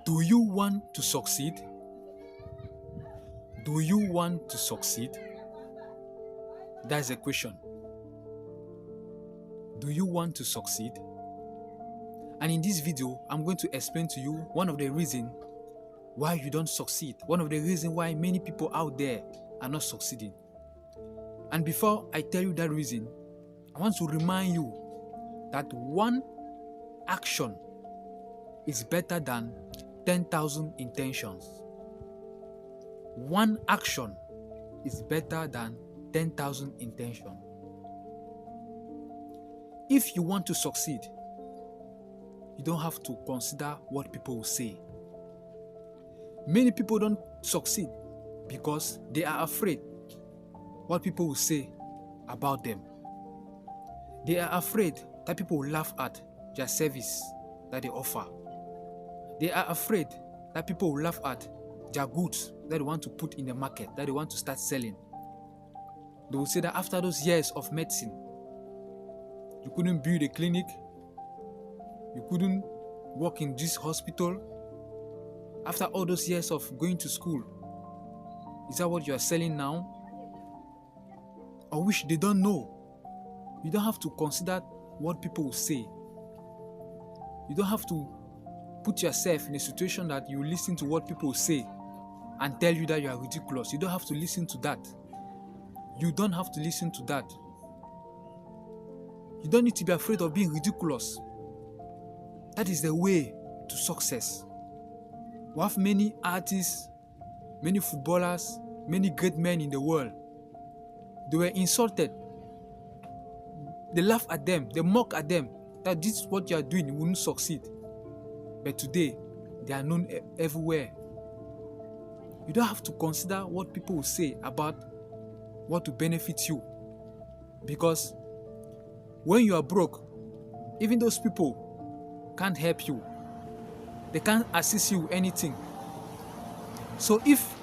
Do you want to succeed? Do you want to succeed? That's the question. Do you want to succeed? And in this video, I'm going to explain to you one of the reasons why you don't succeed. One of the reasons why many people out there are not succeeding. And before I tell you that reason, I want to remind you that one action is better than 10,000 intentions. One action is better than 10,000 intentions. If you want to succeed, you don't have to consider what people will say. Many people don't succeed because they are afraid what people will say about them. They are afraid that people will laugh at their service that they offer. They are afraid that people will laugh at their goods that they want to put in the market, that they want to start selling. They will say that after those years of medicine, you couldn't build a clinic, you couldn't work in this hospital. After all those years of going to school, is that what you are selling now? Or which they don't know. You don't have to consider what people will say. You don't have to put yourself in a situation that you listen to what people say and tell you that you are ridiculous. You don't have to listen to that. You don't have to listen to that. You don't need to be afraid of being ridiculous. That is the way to success. We have many artists, many footballers, many great men in the world. They were insulted. They laugh at them. They mock at them that this is what you are doing. You won't succeed. But today, they are known everywhere. You don't have to consider what people will say about what will benefit you. Because when you are broke, even those people can't help you. They can't assist you with anything. So if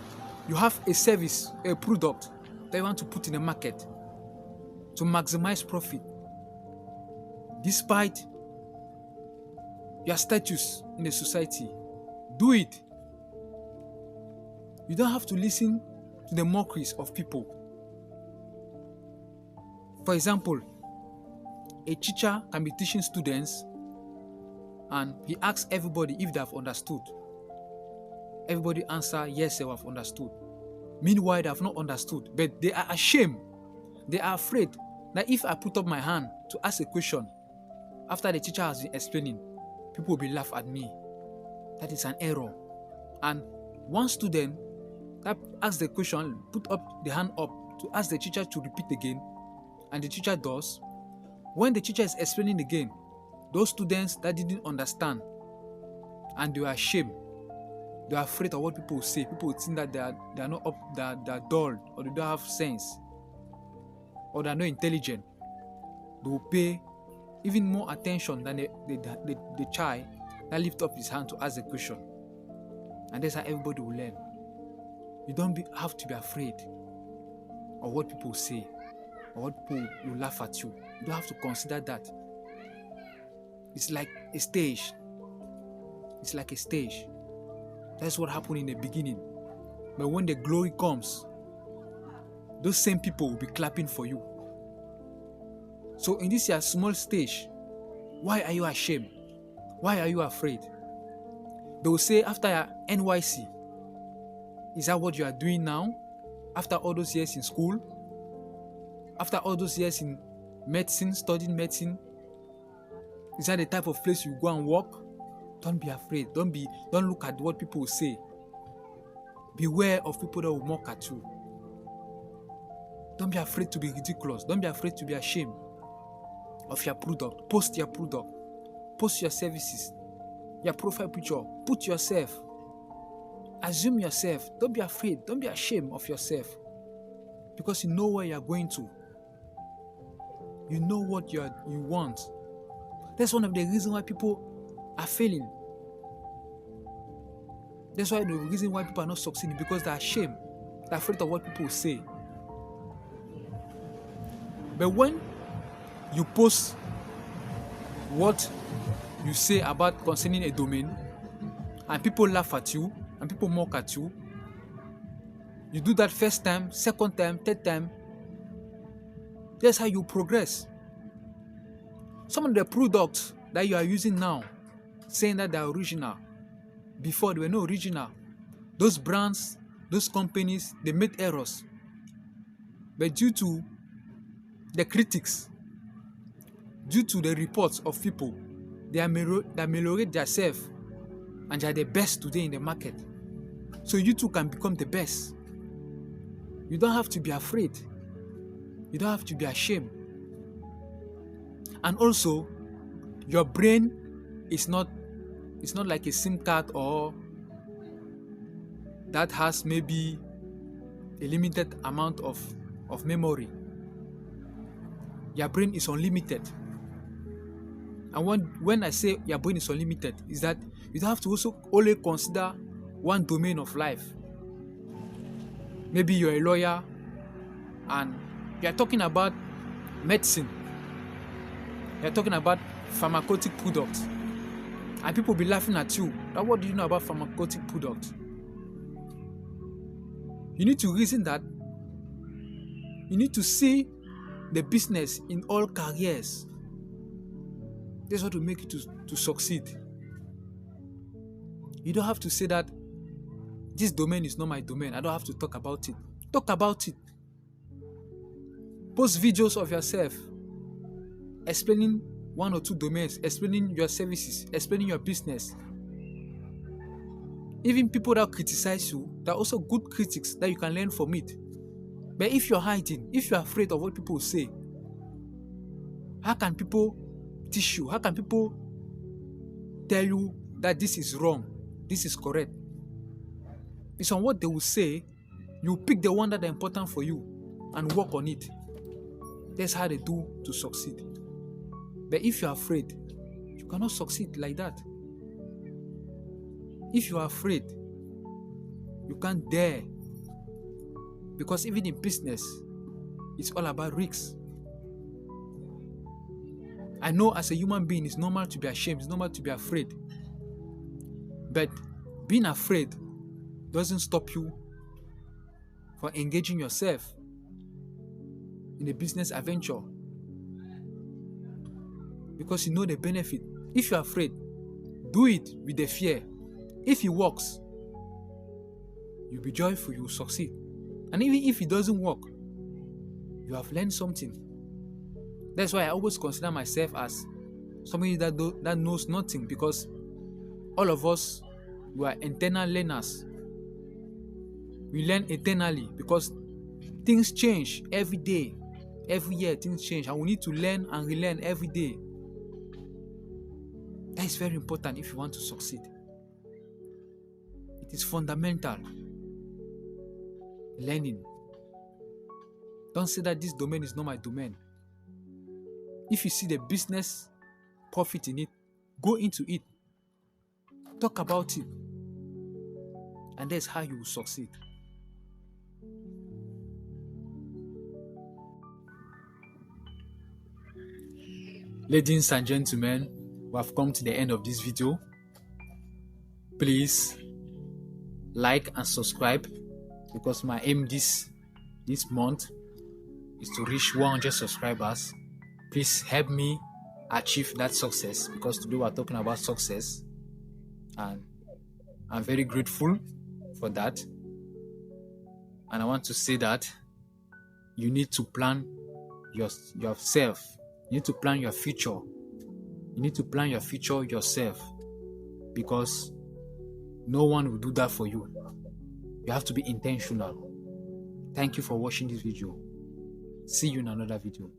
you have a service, a product that you want to put in the market to maximize profit, despite your status in the society, do it. You don't have to listen to the mockeries of people. For example, a teacher can be teaching students and he asks everybody if they have understood. Everybody answer, yes, they have understood. Meanwhile, they have not understood, but they are ashamed. They are afraid that if I put up my hand to ask a question, after the teacher has been explaining, people will be laugh at me. That is an error. And one student that asks the question, put up the hand up to ask the teacher to repeat again, and the teacher does. When the teacher is explaining again, those students that didn't understand and they are ashamed, they are afraid of what people will say. People will think that they are not up, they are dull, or they don't have sense, or they are not intelligent. They will pay even more attention than the child that lift up his hand to ask the question. And that's how everybody will learn. You don't have to be afraid of what people say or what people will laugh at you. You don't have to consider that. It's like a stage. It's like a stage. That's what happened in the beginning. But when the glory comes, those same people will be clapping for you. So in this your small stage, why are you ashamed? Why are you afraid? They will say after your NYC, is that what you are doing now? After all those years in school? After all those years in medicine, studying medicine? Is that the type of place you go and work? Don't be afraid. Don't look at what people will say. Beware of people that will mock at you. Don't be afraid to be ridiculous. Don't be afraid to be ashamed of your product. Post your product. Post your services. Your profile picture. Put yourself. Assume yourself. Don't be afraid. Don't be ashamed of yourself. Because you know where you are going to. You know what you want. That's one of the reasons why people are failing. That's why the reason why people are not succeeding, because they are ashamed. They're afraid of what people will say. But when you post what you say about concerning a domain, and people laugh at you and people mock at you. You do that first time, second time, third time. That's how you progress. Some of the products that you are using now, saying that they're original, before they were not original. Those brands, those companies, they made errors. But due to the critics, due to the reports of people, they ameliorate themselves and they are the best today in the market. So you too can become the best. You don't have to be afraid. You don't have to be ashamed. And also, your brain is not like a SIM card or that has maybe a limited amount of memory. Your brain is unlimited. And when I say your brain is unlimited, is that you don't have to also only consider one domain of life. Maybe you're a lawyer and you're talking about medicine. You're talking about pharmaceutic products. And people will be laughing at you. Now, what do you know about pharmaceutic products? You need to reason that. You need to see the business in all careers. That's what will make you to succeed. You don't have to say that this domain is not my domain. I don't have to talk about it. Talk about it. Post videos of yourself explaining one or two domains, explaining your services, explaining your business. Even people that criticize you, there are also good critics that you can learn from it. But if you're hiding, if you're afraid of what people will say, how can people teach you? How can people tell you that this is wrong, this is correct? It's on what they will say. You pick the one that is important for you and work on it. That's how they do to succeed. But if you're afraid, you cannot succeed like that. If you are afraid, you can't dare. Because even in business, it's all about risks. I know as a human being, it's normal to be ashamed, it's normal to be afraid. But being afraid doesn't stop you from engaging yourself in a business adventure. Because you know the benefit. If you're afraid, do it with the fear. If it works, you'll be joyful, you'll succeed. And even if it doesn't work, you have learned something. That's why I always consider myself as somebody that knows nothing, because all of us, we are eternal learners. We learn eternally because things change every day. Every year things change and we need to learn and relearn every day. That is very important if you want to succeed. It is fundamental. Learning. Don't say that this domain is not my domain. If you see the business profit in it, go into it. Talk about it. And that's how you will succeed. Ladies and gentlemen, we have come to the end of this video. Please like and subscribe, because my aim this month is to reach 100 subscribers. Please help me achieve that success, because today we are talking about success and I'm very grateful for that. And I want to say that you need to plan yourself. You need to plan your future. You need to plan your future yourself, because no one will do that for you. You have to be intentional. Thank you for watching this video. See you in another video.